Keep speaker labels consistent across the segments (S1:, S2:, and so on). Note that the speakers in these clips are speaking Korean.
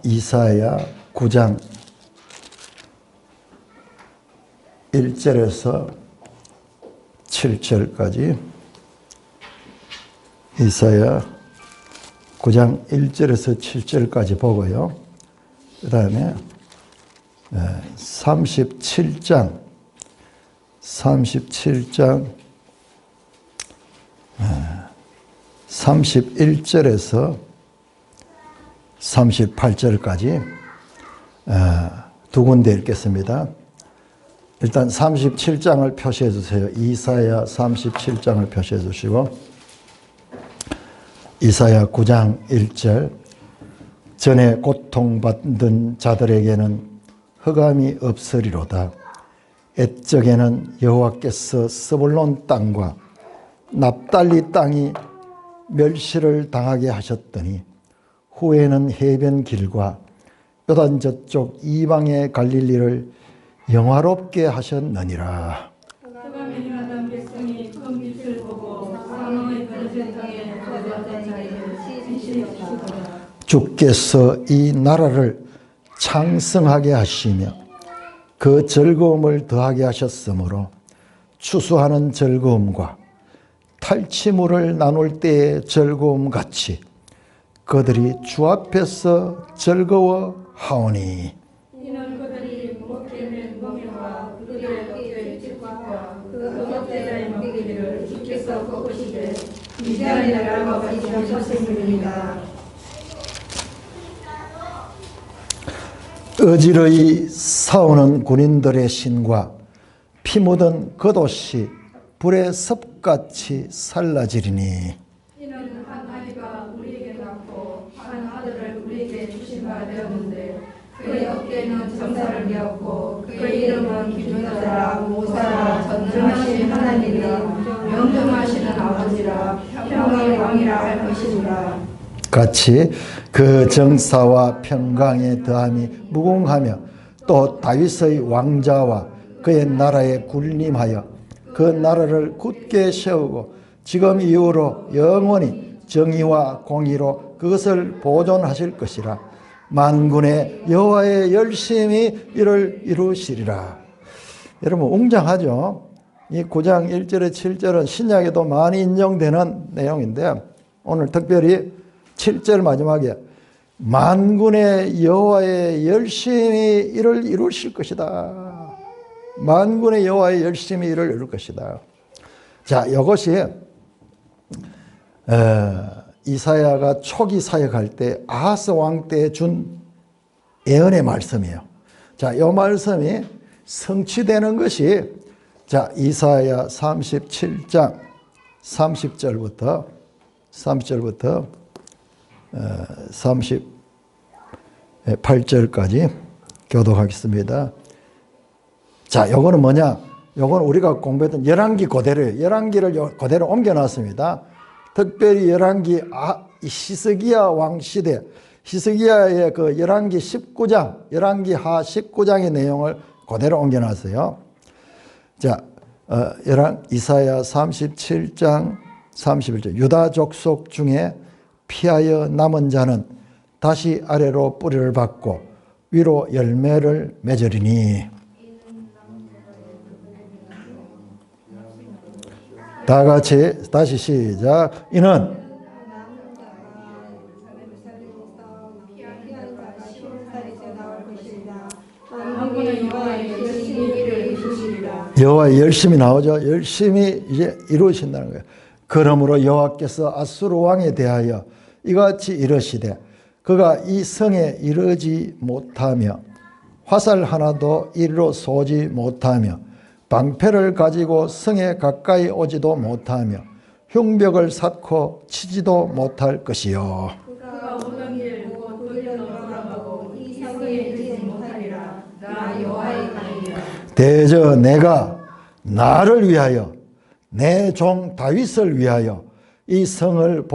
S1: 이사야 9장 1절에서 7절까지, 이사야 9장 1절에서 7절까지 보고요. 그 다음에 37장 31절에서 38절까지 두 군데 읽겠습니다. 일단 37장을 표시해 주세요. 이사야 37장을 표시해 주시고, 이사야 9장 1절, 전에 고통받는 자들에게는 흑암이 없으리로다. 옛적에는 여호와께서 스불론 땅과 납달리 땅이 멸시를 당하게 하셨더니 후에는 해변 길과 요단 저쪽 이방의 갈릴리를 영화롭게 하셨느니라.
S2: 흑암에 행하던 백성이 큰 빛을 보고 사망의 그릇의 땅에 거주하던 자에게 신실히 하시더라.
S1: 주께서 이 나라를 창성하게 하시며 그 즐거움을 더하게 하셨으므로 추수하는 즐거움과 탈취물을 나눌 때의 즐거움같이 그들이 주 앞에서 즐거워하오니,
S2: 이는 그들이 먹게 된 먹이와 그들의 어깨의 찔과 그 어깨자의 먹이를 주께서 꺾으시되 미디안의 나라와 같이 하셨음이니이다.
S1: 어지러이 싸우는 군인들의 신과 피 묻은 겉옷이 불의 섭같이 살라지리니,
S2: 이는 한 아이가 우리에게 낳고 한 아들을 우리에게 주신 바 되었는데 그의 어깨에는 정사를 메었고 그의 이름은 기준자라 모사라 전능하신 하나님이라 명정하시는 아버지라 평강의 왕이라 할 것이니라.
S1: 같이 그 정사와 평강의 더함이 무궁하며 또 다윗의 왕자와 그의 나라에 군림하여 그 나라를 굳게 세우고 지금 이후로 영원히 정의와 공의로 그것을 보존하실 것이라. 만군의 여호와의 열심히 이를 이루시리라. 여러분, 웅장하죠? 이 9장 1절에 7절은 신약에도 많이 인용되는 내용인데, 오늘 특별히 7절 마지막에 만군의 여호와의 열심히 이를 이루실 것이다. 만군의 여호와의 열심히 이를 이룰 것이다. 자, 이것이 이사야가 초기 사역할 때 아하스 왕 때 준 예언의 말씀이에요. 자, 이 말씀이 성취되는 것이, 자, 이사야 37장 30절부터 38절까지 교독하겠습니다. 자, 요거는 뭐냐? 요거는 우리가 공부했던 열왕기 그대로예요. 열왕기를 그대로 옮겨놨습니다. 특별히 열왕기 히스기야 왕 시대, 히스기야의 그 열왕기 19장, 열왕기 하 19장의 내용을 그대로 옮겨놨어요. 자, 이사야 37장 31절, 유다 족속 중에 피하여 남은 자는 다시 아래로 뿌리를 받고 위로 열매를 맺으리니. 다 같이 다시 시작. 이는 여호와의 열심히 나오죠. 열심히 이제 이루신다는 거예요. 그러므로 여호와께서 아수르 왕에 대하여 이같이 이르시되 그가 이 성에 이르지 못하며 화살 하나도 이리로 쏘지 못하며 방패를 가지고 성에 가까이 오지도 못하며 흉벽을 쌓고 치지도 못할 것이요.
S2: 그가 오는 길 곧 돌려 돌아가고 이 성에 이르지 못하리라. 나 여호와의 강이라.
S1: 대저 내가 나를 위하여 내 종 다윗을 위하여 이 성을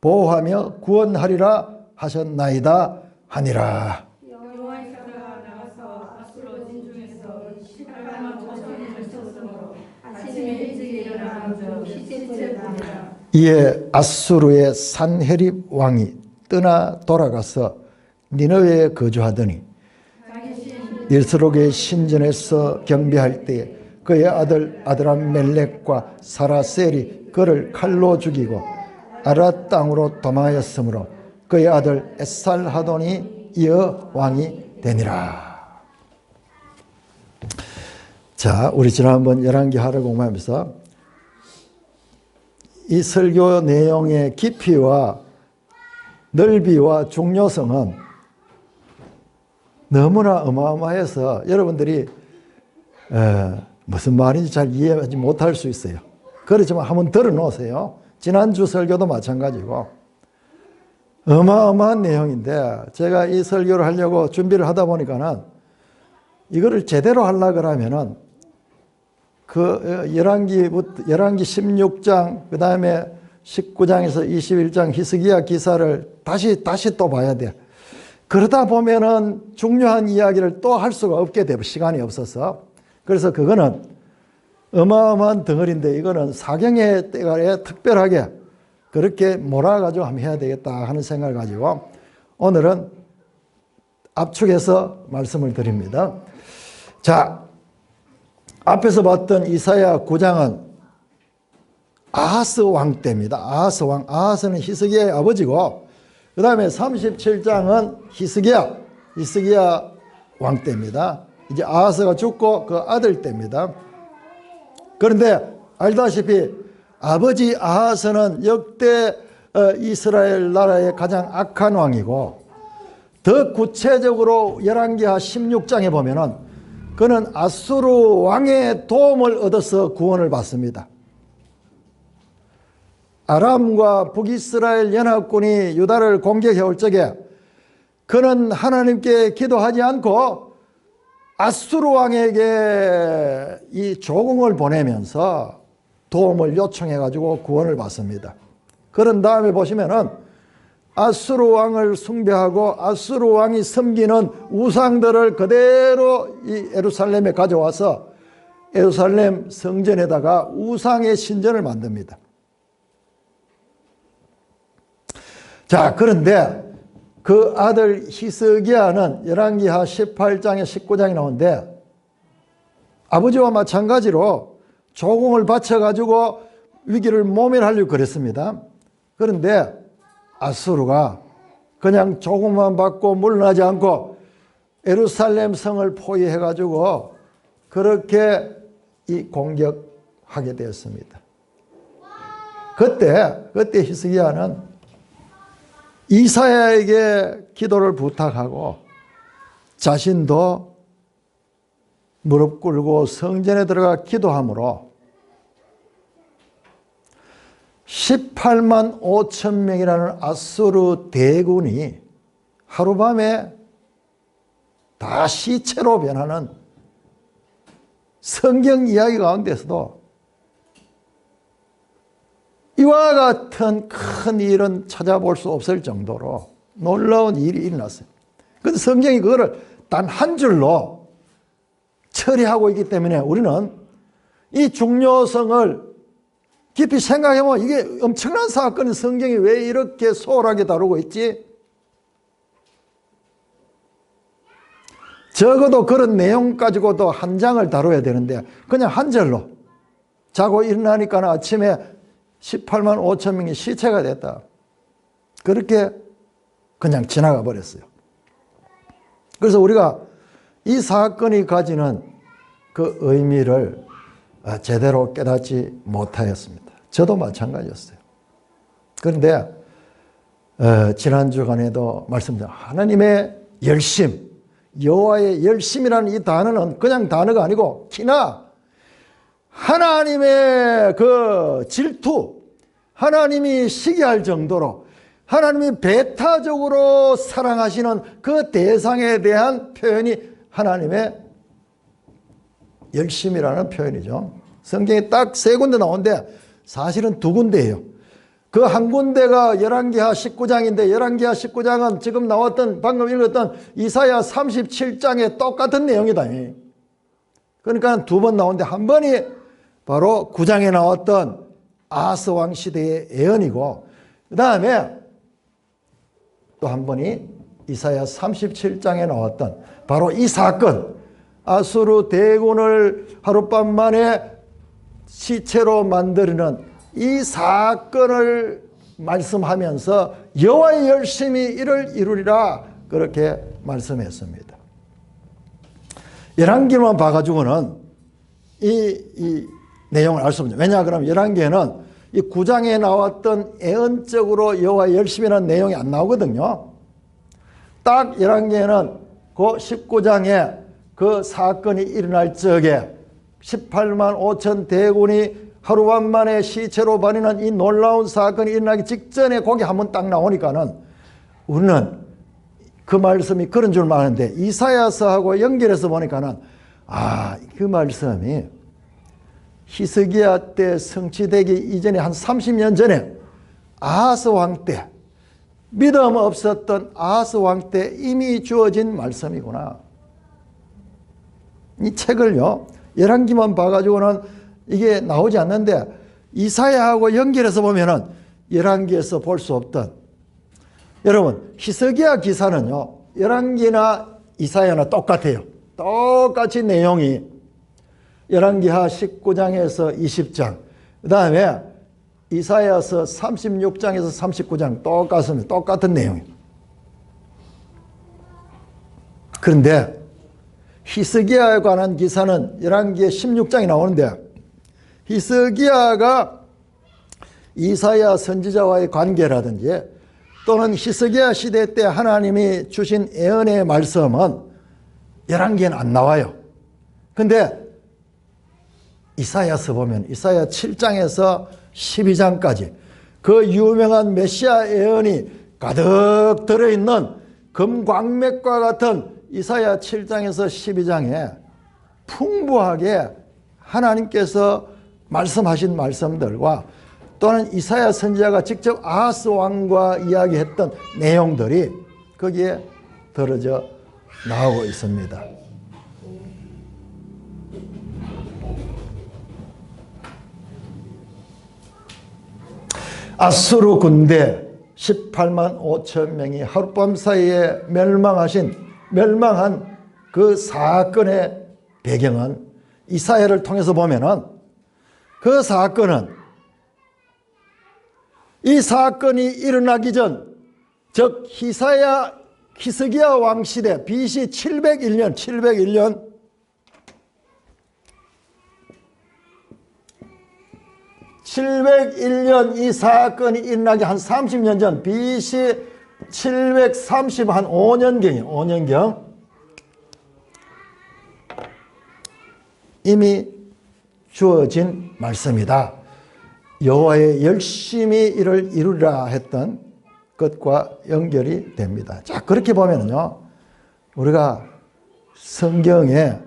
S1: 보호하며 구원하리라 하셨나이다 하니라.
S2: 여호와께서 나가서 아수르 진중에서 18만 5천을 쳤으므로 아침에 일찍 일어나서 시체를 보니라.
S1: 이에 아수르의 산헤립 왕이 떠나 돌아가서 니느웨에 거주하더니 일스록의 신전에서 경배할 때에 그의 아들 아드람멜렉과 사라셀이 그를 칼로 죽이고 아랏 땅으로 도망하였으므로 그의 아들 에살하돈이 이어 왕이 되니라. 자, 우리 지난번 열왕기 하를 공부하면서 이 설교 내용의 깊이와 넓이와 중요성은 너무나 어마어마해서 여러분들이 무슨 말인지 잘 이해하지 못할 수 있어요. 그렇지만 한번 들어놓으세요. 지난주 설교도 마찬가지고 어마어마한 내용인데 제가 이 설교를 하려고 준비를 하다 보니까는 이거를 제대로 하려고 그러면은 그 열왕기 16장 그 다음에 19장에서 21장 히스기야 기사를 다시 또 봐야 돼. 그러다 보면은 중요한 이야기를 또 할 수가 없게 되고 시간이 없어서. 그래서 그거는 어마어마한 덩어리인데 이거는 사경의 때가에 특별하게 그렇게 몰아가지고 한번 해야 되겠다 하는 생각을 가지고 오늘은 압축해서 말씀을 드립니다. 자, 앞에서 봤던 이사야 9장은 아하스 왕 때입니다. 아하스 왕. 아하스는 히스기야의 아버지고 그 다음에 37장은 히스기야 왕 때입니다. 이제 아하스가 죽고 그 아들 때입니다. 그런데 알다시피 아버지 아하스는 역대 이스라엘 나라의 가장 악한 왕이고 더 구체적으로 열왕기하 16장에 보면은 그는 아수르 왕의 도움을 얻어서 구원을 받습니다. 아람과 북이스라엘 연합군이 유다를 공격해 올 적에 그는 하나님께 기도하지 않고 아수르 왕에게 이 조공을 보내면서 도움을 요청해 가지고 구원을 받습니다. 그런 다음에 보시면은 아수르 왕을 숭배하고 아수르 왕이 섬기는 우상들을 그대로 이 예루살렘에 가져와서 예루살렘 성전에다가 우상의 신전을 만듭니다. 자, 그런데 그 아들 히스기야는 열왕기하 18장에 19장에 나오는데 아버지와 마찬가지로 조공을 바쳐가지고 위기를 모면하려고 그랬습니다. 그런데 아수르가 그냥 조공만 받고 물러나지 않고 예루살렘 성을 포위해가지고 그렇게 이 공격하게 되었습니다. 그때 히스기야는 이사야에게 기도를 부탁하고 자신도 무릎 꿇고 성전에 들어가 기도함으로 18만 5천 명이라는 아수르 대군이 하루밤에 다 시체로 변하는 성경 이야기 가운데서도 이와 같은 큰 일은 찾아볼 수 없을 정도로 놀라운 일이 일어났어요. 그런데 성경이 그거를 단 한 줄로 처리하고 있기 때문에 우리는 이 중요성을 깊이 생각해보면 이게 엄청난 사건이 성경이 왜 이렇게 소홀하게 다루고 있지? 적어도 그런 내용 가지고도 한 장을 다뤄야 되는데 그냥 한 절로 자고 일어나니까 아침에 18만 5천 명이 시체가 됐다. 그렇게 그냥 지나가 버렸어요. 그래서 우리가 이 사건이 가지는 그 의미를 제대로 깨닫지 못하였습니다. 저도 마찬가지였어요. 그런데 지난 주간에도 말씀드린 하나님의 열심, 여호와의 열심이라는 이 단어는 그냥 단어가 아니고 키나 하나님의 그 질투, 하나님이 시기할 정도로 하나님이 배타적으로 사랑하시는 그 대상에 대한 표현이 하나님의 열심이라는 표현이죠. 성경에 딱 세 군데 나오는데 사실은 두 군데예요. 그 한 군데가 열왕기하 19장인데 열왕기하 19장은 지금 나왔던 방금 읽었던 이사야 37장의 똑같은 내용이다. 그러니까 두 번 나오는데 한 번이 바로 9장에 나왔던 아하스 왕 시대의 예언이고 그 다음에 또 한 번이 이사야 37장에 나왔던 바로 이 사건, 아수르 대군을 하룻밤 만에 시체로 만드는 이 사건을 말씀하면서 여호와의 열심히 이를 이루리라 그렇게 말씀했습니다. 열왕기만 봐가지고는 이 내용을 알 수 없죠. 왜냐 그러면 열왕기에는 이 9장에 나왔던 애언적으로 여호와의 열심이라는 내용이 안 나오거든요. 딱 열왕기에는 그 19장에 그 사건이 일어날 적에 18만 5천 대군이 하루밤 만에 시체로 버리는 이 놀라운 사건이 일어나기 직전에 거기 한번 딱 나오니까는 우리는 그 말씀이 그런 줄만 아는데 이사야서하고 연결해서 보니까는 그 말씀이 히스기야 때 성취되기 이전에 한 30년 전에 아하스 왕 때, 믿음 없었던 아하스 왕 때 이미 주어진 말씀이구나. 이 책을요, 열왕기만 봐가지고는 이게 나오지 않는데 이사야하고 연결해서 보면은 열왕기에서 볼 수 없던, 여러분 히스기야 기사는요 열왕기나 이사야나 똑같아요. 똑같이 내용이 열왕기하 19장에서 20장, 그 다음에 이사야서 36장에서 39장 똑같습니다. 똑같은 내용이에요. 그런데 히스기야에 관한 기사는 열왕기에 16장이 나오는데 히스기야가 이사야 선지자와의 관계라든지 또는 히스기야 시대 때 하나님이 주신 예언의 말씀은 열왕기에는 안 나와요. 근데 이사야서 보면 이사야 7장에서 12장까지 그 유명한 메시아 예언이 가득 들어있는 금광맥과 같은 이사야 7장에서 12장에 풍부하게 하나님께서 말씀하신 말씀들과 또는 이사야 선지자가 직접 아하스 왕과 이야기했던 내용들이 거기에 들어져 나오고 있습니다. 아수르 군대 18만 5천 명이 하룻밤 사이에 멸망한 그 사건의 배경은 이사야를 통해서 보면은 그 사건은 이 사건이 일어나기 전, 즉 히스기야 왕 시대 BC 701년 이 사건이 일어나기 한 30년 전 BC 735년경이에요. 5년경 이미 주어진 말씀이다. 여호와의 열심히 이를 이루리라 했던 것과 연결이 됩니다. 자, 그렇게 보면요, 우리가 성경에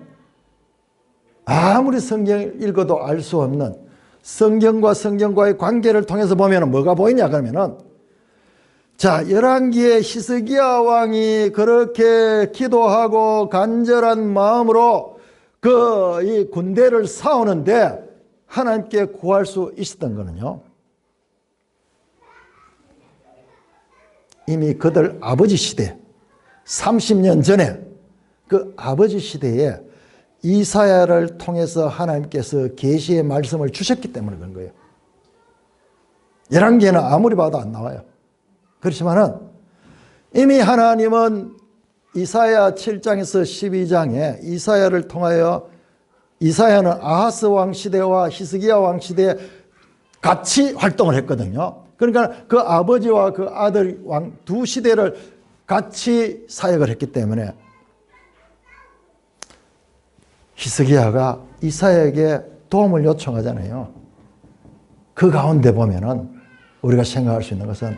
S1: 아무리 성경을 읽어도 알 수 없는 성경과 성경과의 관계를 통해서 보면 뭐가 보이냐 그러면은, 자, 열왕기에 히스기야 왕이 그렇게 기도하고 간절한 마음으로 이 군대를 싸우는데 하나님께 구할 수 있었던 거는요, 이미 그들 아버지 시대 30년 전에 그 아버지 시대에 이사야를 통해서 하나님께서 계시의 말씀을 주셨기 때문에 그런 거예요. 열왕기에는 아무리 봐도 안 나와요. 그렇지만은 이미 하나님은 이사야 7장에서 12장에 이사야를 통하여, 이사야는 아하스 왕 시대와 히스기야 왕 시대에 같이 활동을 했거든요. 그러니까 그 아버지와 그 아들 왕 두 시대를 같이 사역을 했기 때문에 히스기야가 이사야에게 도움을 요청하잖아요. 그 가운데 보면은 우리가 생각할 수 있는 것은,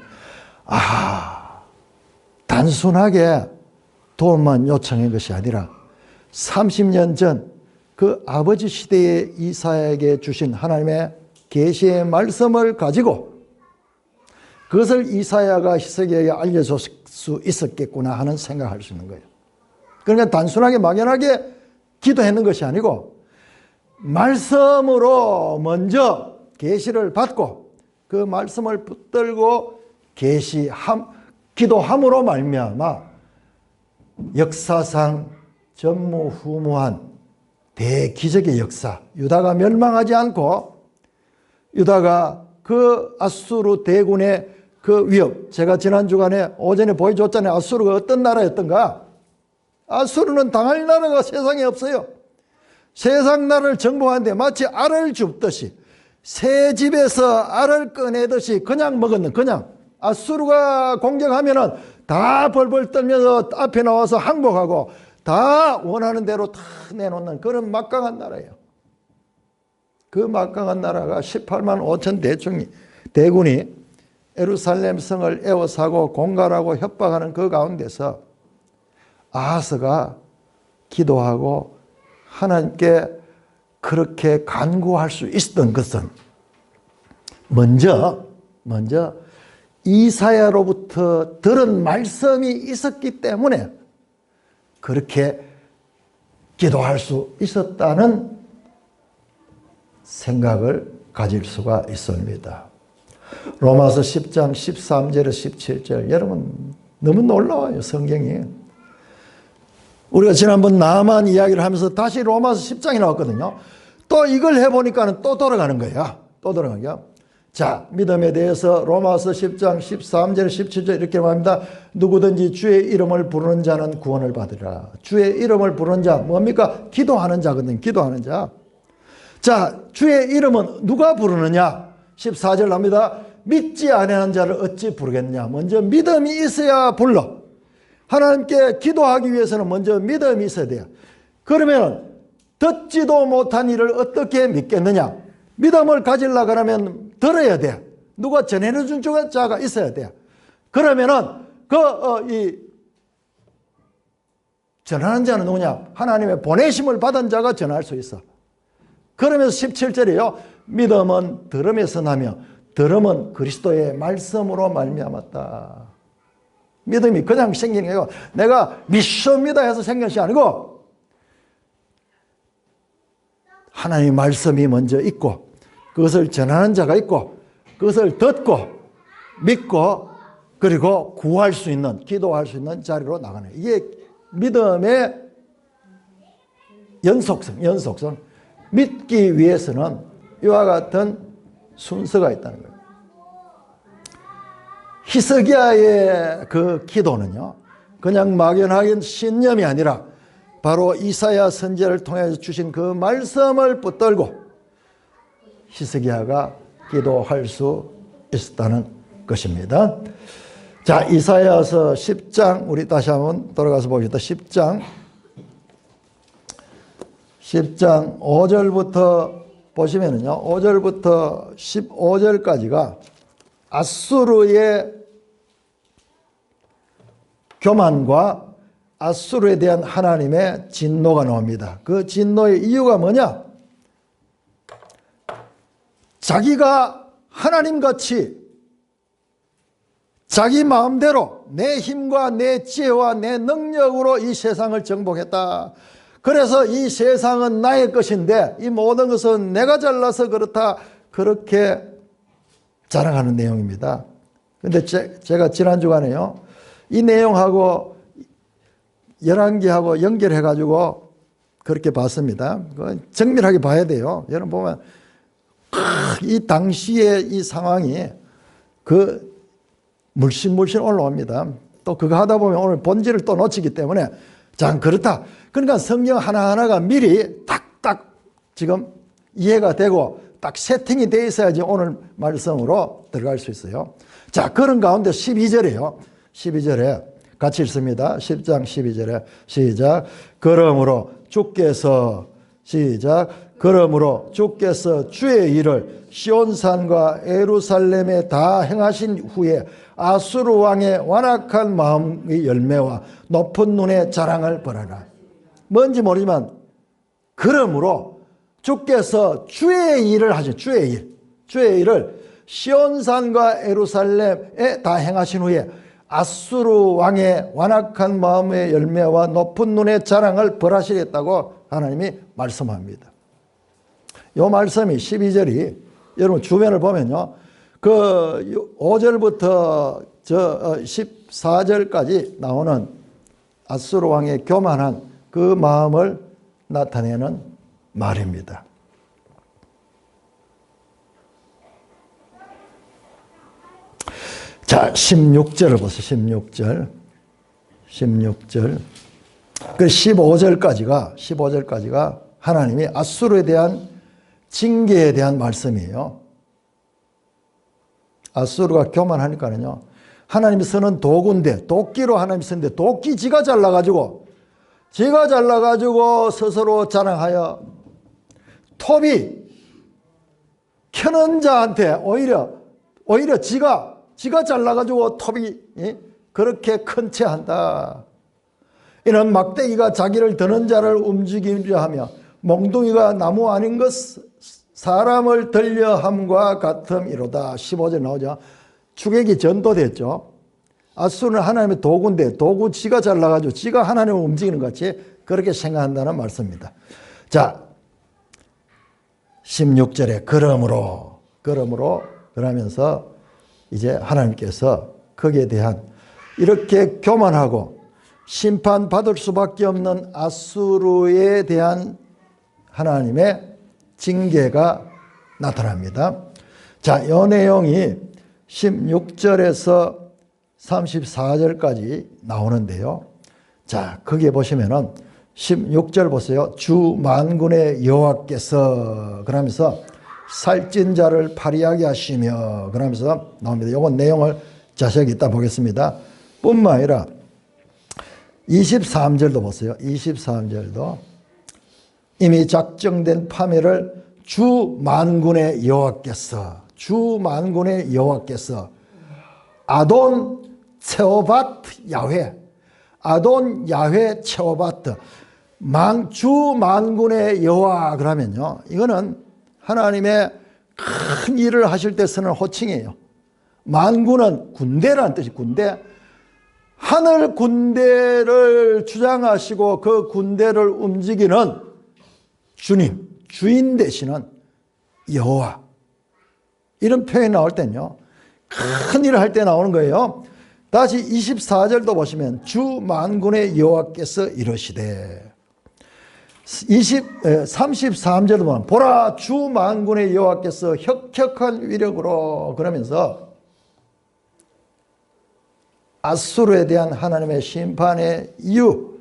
S1: 단순하게 도움만 요청한 것이 아니라 30년 전 그 아버지 시대의 이사야에게 주신 하나님의 계시의 말씀을 가지고 그것을 이사야가 히스기야에게 알려줄 수 있었겠구나 하는 생각을 할 수 있는 거예요. 그러니까 단순하게 막연하게 기도했는 것이 아니고 말씀으로 먼저 계시를 받고 그 말씀을 붙들고 기도함으로 말미암아 역사상 전무후무한 대기적의 역사, 유다가 멸망하지 않고 유다가 그 아수르 대군의 그 위협, 제가 지난 주간에 오전에 보여줬잖아요. 아수르가 어떤 나라였던가? 아수르는 당할 나라가 세상에 없어요. 세상 나라를 정복하는데 마치 알을 줍듯이 새 집에서 알을 꺼내듯이 그냥 먹었는, 그냥 아수르가 공격하면은 다 벌벌 떨면서 앞에 나와서 항복하고 다 원하는 대로 다 내놓는 그런 막강한 나라예요. 그 막강한 나라가 18만 5천 대군이 예루살렘 성을 에워싸고 공갈하고 협박하는 그 가운데서 아하스가 기도하고 하나님께 그렇게 간구할 수 있었던 것은 먼저 이사야로부터 들은 말씀이 있었기 때문에 그렇게 기도할 수 있었다는 생각을 가질 수가 있습니다. 로마서 10장 13절에서 17절, 여러분 너무 놀라워요. 성경이. 우리가 지난번 나만 이야기를 하면서 다시 로마서 10장이 나왔거든요. 또 이걸 해보니까 또 돌아가는 거야. 또 돌아가는 거야. 자, 믿음에 대해서 로마서 10장 13절 17절 이렇게 말합니다. 누구든지 주의 이름을 부르는 자는 구원을 받으리라. 주의 이름을 부르는 자 뭡니까? 기도하는 자거든요. 기도하는 자. 자, 주의 이름은 누가 부르느냐? 14절 납니다. 믿지 아니하는 자를 어찌 부르겠냐? 먼저 믿음이 있어야 불러. 하나님께 기도하기 위해서는 먼저 믿음이 있어야 돼요. 그러면 듣지도 못한 일을 어떻게 믿겠느냐? 믿음을 가지려고 하면 들어야 돼. 누가 전해준 자가 있어야 돼. 그러면은 전하는 자는 누구냐? 하나님의 보내심을 받은 자가 전할 수 있어. 그러면서 17절이에요. 믿음은 들음에서 나며 들음은 그리스도의 말씀으로 말미암았다. 믿음이 그냥 생기는 게 아니고 내가 믿습니다 해서 생긴 것이 아니고 하나님의 말씀이 먼저 있고 그것을 전하는 자가 있고 그것을 듣고 믿고 그리고 구할 수 있는, 기도할 수 있는 자리로 나가는, 이게 믿음의 연속성. 믿기 위해서는 이와 같은 순서가 있다는 거예요. 히스기야의 그 기도는요, 그냥 막연하게 신념이 아니라 바로 이사야 선지자를 통해서 주신 그 말씀을 붙들고 히스기야가 기도할 수 있었다는 것입니다. 자, 이사야서 10장 우리 다시 한번 돌아가서 보겠습니다. 10장 5절부터 보시면은요, 5절부터 15절까지가 아수르의 교만과 아수르에 대한 하나님의 진노가 나옵니다. 그 진노의 이유가 뭐냐? 자기가 하나님같이 자기 마음대로 내 힘과 내 지혜와 내 능력으로 이 세상을 정복했다. 그래서 이 세상은 나의 것인데 이 모든 것은 내가 잘나서 그렇다, 그렇게 자랑하는 내용입니다. 근데 제가 지난 주간에요, 이 내용하고 열왕기하고 연결해 가지고 그렇게 봤습니다. 정밀하게 봐야 돼요. 여러분 보면 이 당시의 이 상황이 그 물씬 올라옵니다. 또 그거 하다 보면 오늘 본질을 또 놓치기 때문에 참 그렇다. 그러니까 성경 하나하나가 미리 딱딱 지금 이해가 되고 딱 세팅이 돼 있어야지 오늘 말씀으로 들어갈 수 있어요. 자, 그런 가운데 12절이에요. 12절에 같이 읽습니다. 10장 12절에 시작. 그러므로 주께서 주의 일을 시온산과 예루살렘에 다 행하신 후에 아수르 왕의 완악한 마음의 열매와 높은 눈의 자랑을 벌하라. 뭔지 모르지만 그러므로 주께서 주의 일을 하신, 주의 일을 시온산과 예루살렘에 다 행하신 후에 아수르 왕의 완악한 마음의 열매와 높은 눈의 자랑을 벌하시겠다고 하나님이 말씀합니다. 이 말씀이 12절이 여러분 주변을 보면요, 그 5절부터 34절까지 나오는 아수르 왕의 교만한 그 마음을 나타내는 말입니다. 자, 16절을 보세요. 16절. 그 15절까지가 하나님이 아수르에 대한 징계에 대한 말씀이에요. 아수르가 교만하니까는요, 하나님이 쓰는 도구인데, 도끼로 하나님이 쓰는데, 도끼 지가 잘라가지고 스스로 자랑하여 톱이 켜는 자한테 오히려 지가 잘라가지고 톱이 그렇게 큰 채 한다. 이는 막대기가 자기를 드는 자를 움직이려 하며 몽둥이가 나무 아닌 것 사람을 들려 함과 같음이로다. 15절 나오죠. 추객이 전도됐죠. 아수르는 하나님의 도구인데 도구 지가 잘라가지고 지가 하나님을 움직이는 것 같이 그렇게 생각한다는 말씀입니다. 자, 16절에 그러므로 그러면서 이제 하나님께서 거기에 대한 이렇게 교만하고 심판받을 수밖에 없는 아수르에 대한 하나님의 징계가 나타납니다. 자, 이 내용이 16절에서 34절까지 나오는데요. 자, 거기에 보시면은 16절 보세요. 주 만군의 여호와께서 그러면서 살찐 자를 파리하게 하시며 그러면서 나옵니다. 이건 내용을 자세하게 이따 보겠습니다. 뿐만 아니라 23절도 보세요. 23절도 이미 작정된 파멸을 주 만군의 여호와께서 아돈 체오바트 야훼 체오바트 주 만군의 여호와 그러면요, 이거는 하나님의 큰 일을 하실 때 쓰는 호칭이에요. 만군은 군대라는 뜻이 군대. 하늘 군대를 주장하시고 그 군대를 움직이는 주님, 주인 되시는 여호와. 이런 표현이 나올 때는요, 큰 일을 할 때 나오는 거예요. 다시 24절도 보시면 주 만군의 여호와께서 이러시되 33절도 보면 보라 주 만군의 여호와께서 혁혁한 위력으로 그러면서 아수르에 대한 하나님의 심판의 이유,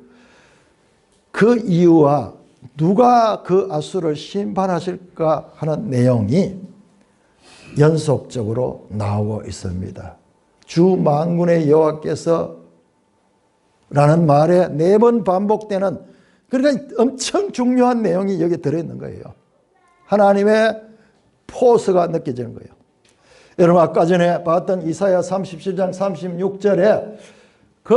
S1: 그 이유와 누가 그 아수르를 심판하실까 하는 내용이 연속적으로 나오고 있습니다. 주 만군의 여호와께서 라는 말에 4번 반복되는, 그러니까 엄청 중요한 내용이 여기 들어있는 거예요. 하나님의 포스가 느껴지는 거예요. 여러분 아까 전에 봤던 이사야 37장 36절에 그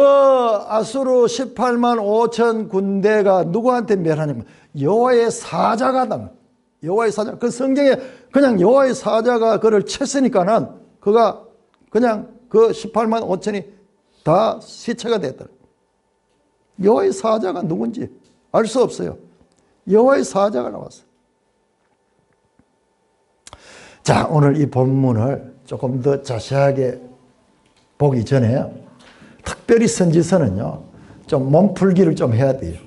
S1: 아수르 18만 5천 군대가 누구한테 멸하냐면 여호와의 사자가 여호와의 사자. 그 성경에 그냥 여호와의 사자가 그를 쳤으니까는 그가 그냥 그 18만 5천이 다 시체가 됐더라. 여호와의 사자가 누군지 알 수 없어요. 여호와의 사자가 나왔어요. 자, 오늘 이 본문을 조금 더 자세하게 보기 전에 특별히 선지서는요, 좀 몸풀기를 좀 해야 돼요.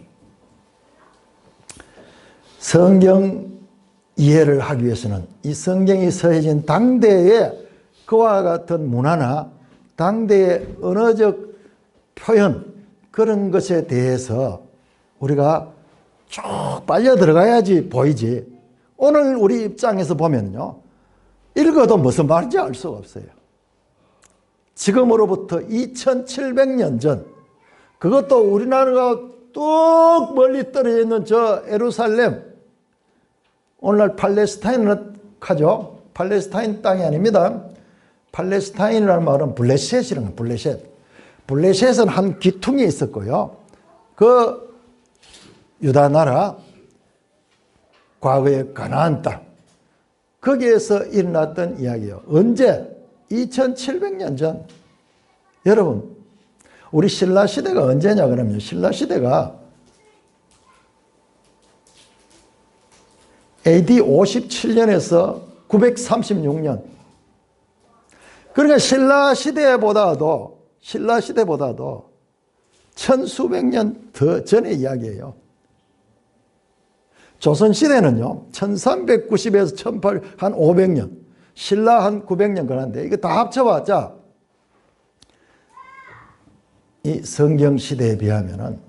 S1: 성경 이해를 하기 위해서는 이 성경이 서해진 당대의 그와 같은 문화나 당대의 언어적 표현, 그런 것에 대해서 우리가 쭉 빨려 들어가야지 보이지. 오늘 우리 입장에서 보면요, 읽어도 무슨 말인지 알 수가 없어요. 지금으로부터 2700년 전, 그것도 우리나라가 뚝 멀리 떨어져 있는 저 예루살렘, 오늘날 팔레스타인을 하죠. 팔레스타인 땅이 아닙니다. 팔레스타인이라는 말은 블레셋이라는 거예요. 블레셋은 한 기퉁이 있었고요. 그 유다 나라, 과거의 가나안 땅, 거기에서 일어났던 이야기예요. 언제? 2700년 전. 여러분, 우리 신라시대가 언제냐 그러면 신라시대가 AD 57년에서 936년. 그러니까 신라시대보다도 신라 시대보다도 천수백 년 더 전의 이야기예요. 조선시대는요, 1390에서 1800, 한 500년, 신라 한 900년 그런데 이거 다 합쳐봤자 이 성경시대에 비하면은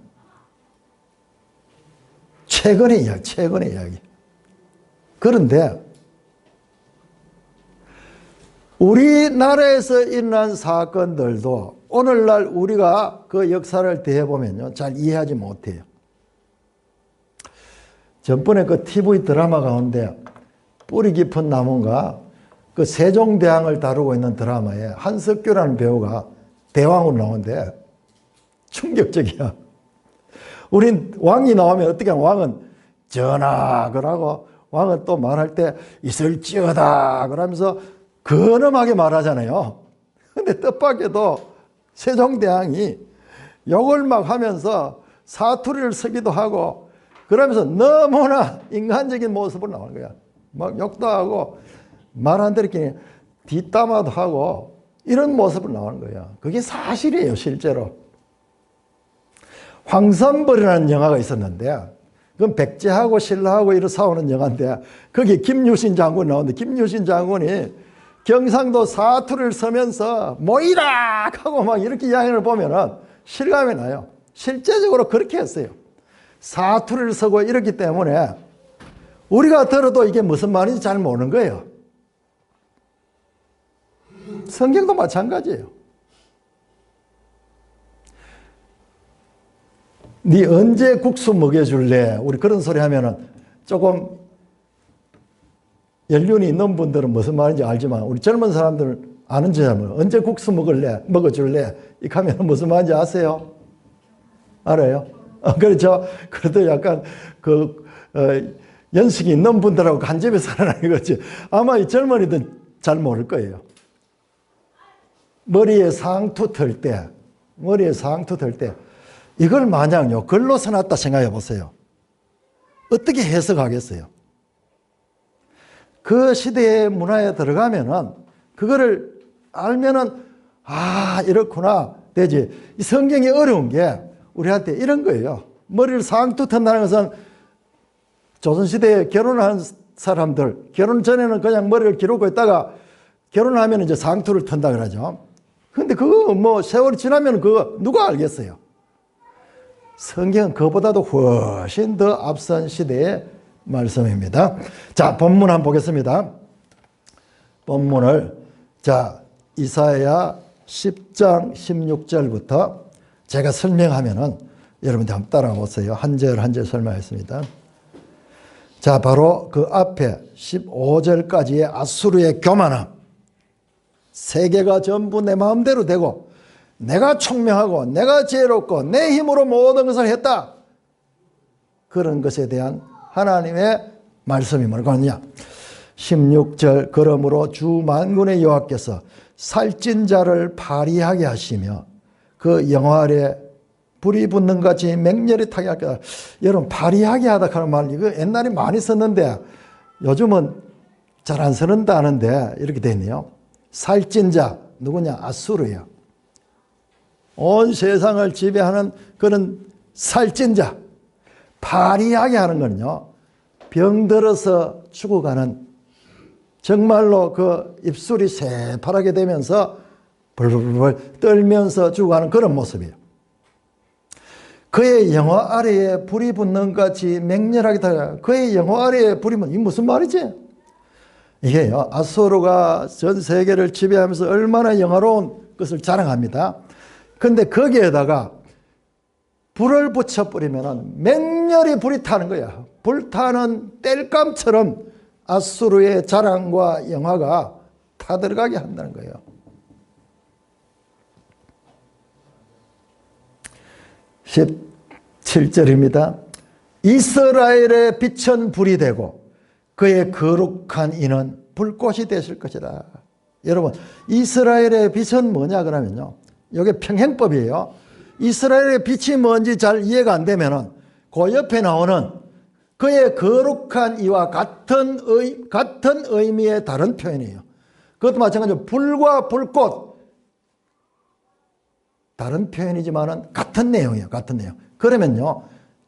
S1: 최근의 이야기, 최근의 이야기. 그런데 우리나라에서 일어난 사건들도 오늘날 우리가 그 역사를 대해보면요, 잘 이해하지 못해요. 전번에 그 TV 드라마 가운데 뿌리 깊은 나무가 그 세종대왕을 다루고 있는 드라마에 한석규라는 배우가 대왕으로 나오는데 충격적이야. 우린 왕이 나오면 어떻게 하면 왕은 전하 그러고 왕은 또 말할 때 있을지어다 그러면서 근엄하게 말하잖아요. 근데 뜻밖에도 세종대왕이 욕을 막 하면서 사투리를 쓰기도 하고 그러면서 너무나 인간적인 모습으로 나오는 거야. 막 욕도 하고 말 안 들으니 뒷담화도 하고 이런 모습으로 나오는 거야. 그게 사실이에요, 실제로. 황선벌이라는 영화가 있었는데 그건 백제하고 신라하고 이런 싸우는 영화인데 거기에 김유신 장군이 나오는데 김유신 장군이 경상도 사투리를 쓰면서 모이라 하고 막 이렇게 이야기를 보면은 실감이 나요. 실제적으로 그렇게 했어요. 사투리를 쓰고 이렇기 때문에 우리가 들어도 이게 무슨 말인지 잘 모르는 거예요. 성경도 마찬가지예요. 네 언제 국수 먹여줄래? 우리 그런 소리 하면은 조금 연륜이 있는 분들은 무슨 말인지 알지만 우리 젊은 사람들은 아는지 잘 몰라요. 언제 국수 먹어줄래? 이렇게 하면 무슨 말인지 아세요? 알아요? 그렇죠? 그래도 약간 연식이 있는 분들하고 간접에 살아나는 거지. 아마 이 젊은이들 잘 모를 거예요. 머리에 상투 털 때 이걸 만약요 글로 써놨다 생각해 보세요. 어떻게 해석하겠어요? 그 시대의 문화에 들어가면은 그거를 알면은 이렇구나 되지. 이 성경이 어려운 게 우리한테 이런 거예요. 머리를 상투 턴다는 것은 조선시대에 결혼한 사람들, 결혼 전에는 그냥 머리를 기르고 있다가 결혼하면 이제 상투를 턴다 그러죠. 근데 그거 뭐 세월이 지나면 그거 누가 알겠어요? 성경은 그보다도 훨씬 더 앞선 시대의 말씀입니다. 자, 본문 한번 보겠습니다. 본문을 이사야 10장 16절부터 제가 설명하면은 여러분들 한번 따라가 보세요. 한 절 한 절 설명했습니다. 자, 바로 그 앞에 15절까지의 아수르의 교만함. 세계가 전부 내 마음대로 되고 내가 총명하고 내가 지혜롭고 내 힘으로 모든 것을 했다. 그런 것에 대한 하나님의 말씀이 뭐냐? 16절 그러므로 주 만군의 여호와께서 살찐 자를 파리하게 하시며 그 영화 아래 불이 붙는 같이 맹렬히 타게 할 거다. 여러분 파리하게 하다 하는 말 이거 옛날에 많이 썼는데 요즘은 잘 안 쓰는다 하는데 이렇게 되네요. 살찐 자 누구냐? 아수르야. 온 세상을 지배하는 그런 살찐 자. 파리하게 하는 거는요. 병들어서 죽어가는 정말로 그 입술이 새파랗게 되면서 벌벌벌 떨면서 죽어가는 그런 모습이에요. 그의 영어 아래에 불이 붙는 같이 맹렬하게 달려. 그의 영어 아래에 불이 붙는, 이게 무슨 말이지? 이게요, 아수르가 전 세계를 지배하면서 얼마나 영화로운 것을 자랑합니다. 근데 거기에다가 불을 붙여버리면 맹렬히 불이 타는 거야. 불타는 땔감처럼 아수르의 자랑과 영화가 타들어가게 한다는 거예요. 17절입니다. 이스라엘의 빛은 불이 되고 그의 거룩한 이는 불꽃이 되실 것이다. 여러분, 이스라엘의 빛은 뭐냐 그러면요, 이게 평행법이에요. 이스라엘의 빛이 뭔지 잘 이해가 안 되면은 그 옆에 나오는 그의 거룩한 이와 같은 의미의 다른 표현이에요. 그것도 마찬가지로 불과 불꽃, 다른 표현이지만은 같은 내용이에요. 같은 내용. 그러면요,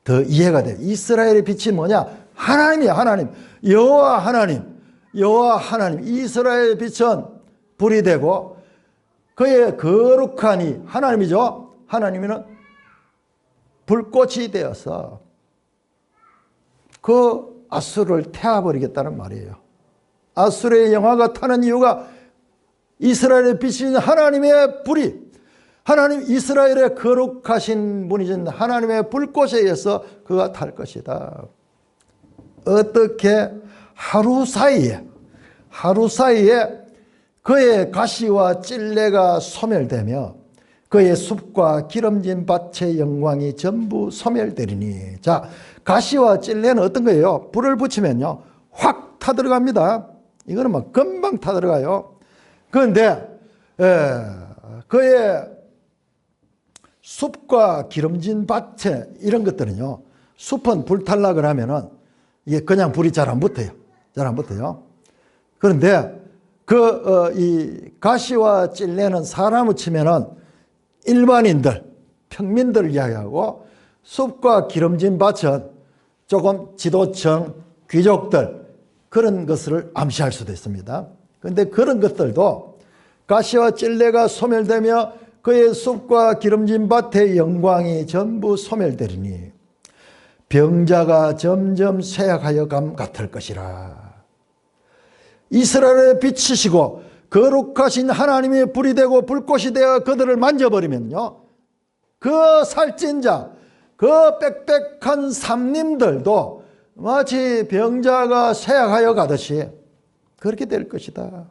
S1: 더 이해가 돼요. 이스라엘의 빛이 뭐냐? 하나님이야, 하나님. 여호와 하나님. 여호와 하나님. 이스라엘의 빛은 불이 되고 그의 거룩하니 하나님이죠. 하나님은 불꽃이 되어서 그 아수르를 태워버리겠다는 말이에요. 아수르의 영화가 타는 이유가 이스라엘의 빛인 하나님의 불이, 하나님 이스라엘의 거룩하신 분이신 하나님의 불꽃에 의해서 그가 탈 것이다. 어떻게 하루 사이에 그의 가시와 찔레가 소멸되며 그의 숲과 기름진 밭의 영광이 전부 소멸되리니. 자, 가시와 찔레는 어떤 거예요? 불을 붙이면요 확 타들어갑니다. 이거는 막 금방 타들어가요. 그런데 그의 숲과 기름진 밭에 이런 것들은요, 숲은 불탈락을 하면은 이게 그냥 불이 잘 안 붙어요. 잘 안 붙어요. 그런데 이 가시와 찔레는 사람을 치면은 일반인들, 평민들을 이야기하고, 숲과 기름진 밭은 조금 지도층, 귀족들, 그런 것을 암시할 수도 있습니다. 그런데 그런 것들도 가시와 찔레가 소멸되며 그의 숲과 기름진 밭의 영광이 전부 소멸되리니 병자가 점점 쇠약하여 감 같을 것이라. 이스라엘의 빛이시고 거룩하신 하나님의 불이 되고 불꽃이 되어 그들을 만져버리면요, 그 살찐 자, 그 빽빽한 삼림들도 마치 병자가 쇠약하여 가듯이 그렇게 될 것이다.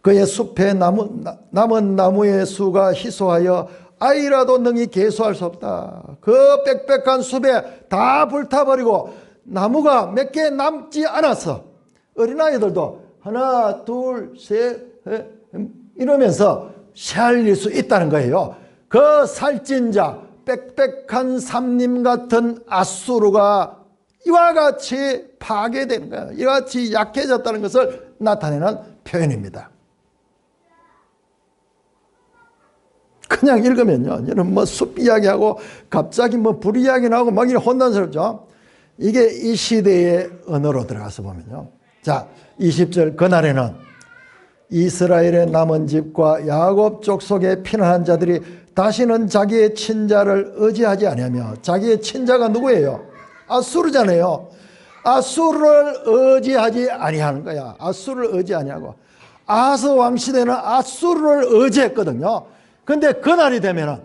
S1: 그의 숲에 남은 나무의 수가 희소하여 아이라도 능히 계수할 수 없다. 그 빽빽한 숲에 다 불타버리고 나무가 몇 개 남지 않았어. 어린아이들도 하나, 둘, 셋 이러면서 살릴 수 있다는 거예요. 그 살찐 자, 빽빽한 삼림 같은 아수르가 이와 같이 파괴되는 거예요. 이와 같이 약해졌다는 것을 나타내는 표현입니다. 그냥 읽으면요, 얘는 뭐 숲 이야기하고 갑자기 뭐 불 이야기 나오고 막 이런 혼란스럽죠. 이게 이 시대의 언어로 들어가서 보면요. 자, 20절, 그날에는 이스라엘의 남은 집과 야곱 족속에 피난한 자들이 다시는 자기의 친자를 의지하지 아니하며, 자기의 친자가 누구예요? 아수르잖아요. 아수르를 의지하지 아니하는 거야. 아수르를 의지 아니하고, 아하스 왕 시대는 아수르를 의지했거든요. 근데 그날이 되면은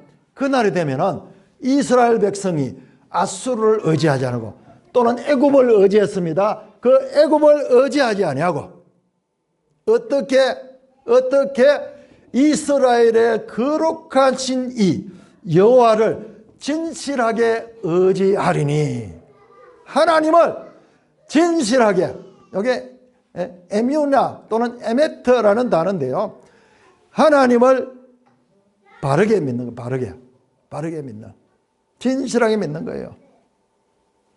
S1: 이스라엘 백성이 아수르를 의지하지 않고 또는 애굽을 의지했습니다. 그 애굽을 의지하지 아니하고 어떻게 이스라엘의 거룩하신 이 여호와를 진실하게 의지하리니, 하나님을 진실하게, 여기 에뮤나 또는 에메트라는 단어인데요, 하나님을 바르게 믿는 거, 바르게 믿는, 진실하게 믿는 거예요.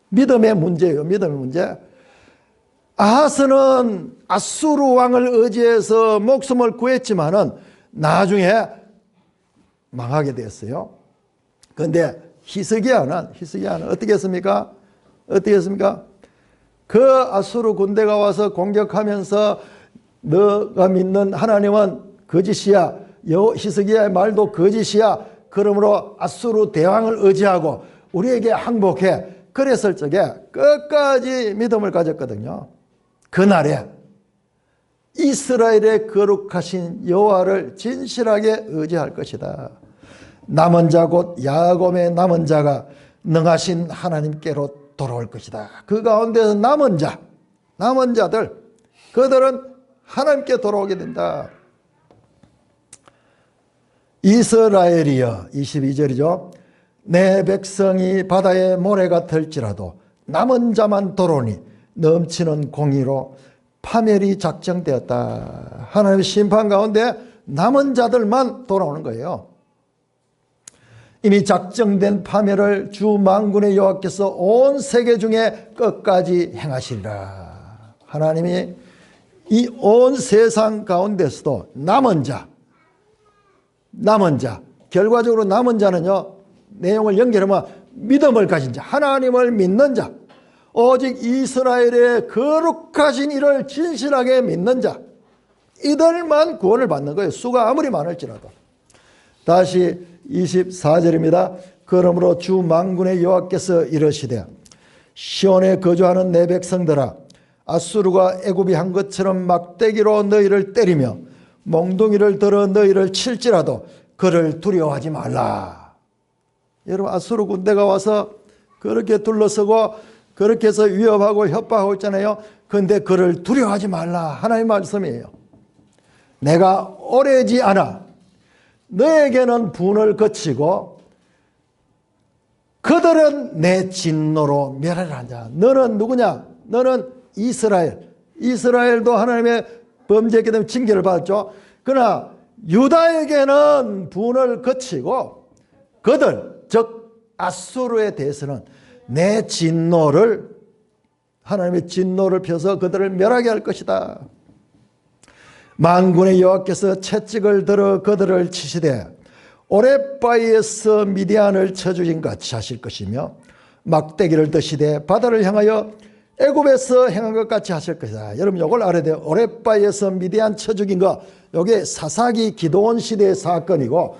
S1: 믿음의 문제예요. 믿음의 문제. 아하스는 아수르 왕을 의지해서 목숨을 구했지만은 나중에 망하게 됐어요. 그런데 히스기야는 어떻게 했습니까? 그 아수르 군대가 와서 공격하면서 너가 믿는 하나님은 거짓이야, 히스기야의 말도 거짓이야, 그러므로 아수르 대왕을 의지하고 우리에게 항복해, 그랬을 적에 끝까지 믿음을 가졌거든요. 그날에 이스라엘의 거룩하신 여호와를 진실하게 의지할 것이다. 남은 자 곧 야곱의 남은 자가 능하신 하나님께로 돌아올 것이다. 그 가운데서 남은 자들, 그들은 하나님께 돌아오게 된다. 이스라엘이여, 22절이죠. 내 백성이 바다의 모래 같을지라도 남은 자만 돌아오니 넘치는 공의로 파멸이 작정되었다. 하나님의 심판 가운데 남은 자들만 돌아오는 거예요. 이미 작정된 파멸을 주 만군의 여호와께서 온 세계 중에 끝까지 행하시리라. 하나님이 이 온 세상 가운데서도 남은 자, 결과적으로 남은 자는요, 내용을 연결하면 믿음을 가진 자, 하나님을 믿는 자, 오직 이스라엘의 거룩하신 이를 진실하게 믿는 자, 이들만 구원을 받는 거예요. 수가 아무리 많을지라도. 다시 24절입니다. 그러므로 주 만군의 여호와께서 이르시되 시온에 거주하는 내 백성들아, 아수르가 애굽이 한 것처럼 막대기로 너희를 때리며 몽둥이를 들어 너희를 칠지라도 그를 두려워하지 말라. 여러분, 아수르 군대가 와서 그렇게 둘러서고 그렇게 해서 위협하고 협박하고 있잖아요. 그런데 그를 두려워하지 말라. 하나님의 말씀이에요. 내가 오래지 않아 너에게는 분을 거치고 그들은 내 진노로 멸하리라 한다. 너는 누구냐? 너는 이스라엘. 이스라엘도 하나님의 범죄했기 때문에 징계를 받았죠. 그러나 유다에게는 분을 거치고 그들, 즉 아수르에 대해서는 내 진노를, 하나님의 진노를 펴서 그들을 멸하게 할 것이다. 만군의 여호와께서 채찍을 들어 그들을 치시되 오랫바위에서 미디안을 쳐 죽인 같이 하실 것이며 막대기를 드시되 바다를 향하여 애굽에서 행한 것 같이 하실 것이다. 여러분, 이걸 알아야 돼요. 오랫바위에서 미디안 쳐 죽인 거, 이게 사사기 기드온 시대의 사건이고,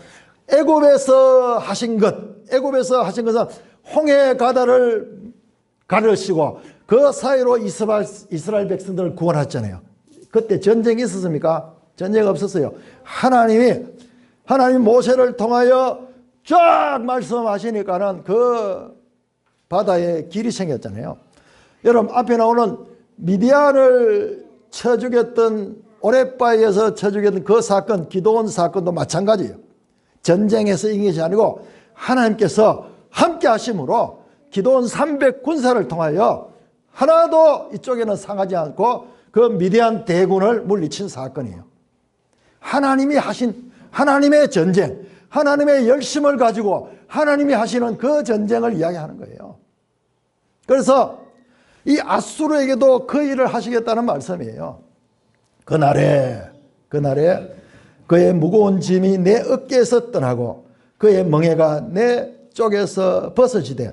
S1: 애굽에서 하신 것은 홍해 가다를 가르시고 그 사이로 이스라엘 백성들을 구원하셨잖아요. 그때 전쟁이 있었습니까? 전쟁 없었어요. 하나님이 모세를 통하여 쫙 말씀하시니까는 그 바다에 길이 생겼잖아요. 여러분, 앞에 나오는 미디안을 쳐 죽였던, 오랫바위에서 쳐 죽였던 그 사건, 기드온 사건도 마찬가지예요. 전쟁에서 이긴 것이 아니고 하나님께서 함께 하심으로 기드온 300군사를 통하여 하나도 이쪽에는 상하지 않고 그 미디안 대군을 물리친 사건이에요. 하나님이 하신 하나님의 전쟁, 하나님의 열심을 가지고 하나님이 하시는 그 전쟁을 이야기하는 거예요. 그래서 이 아수르에게도 그 일을 하시겠다는 말씀이에요. 그날에 그의 무거운 짐이 내 어깨에서 떠나고 그의 멍에가 내 쪽에서 벗어지되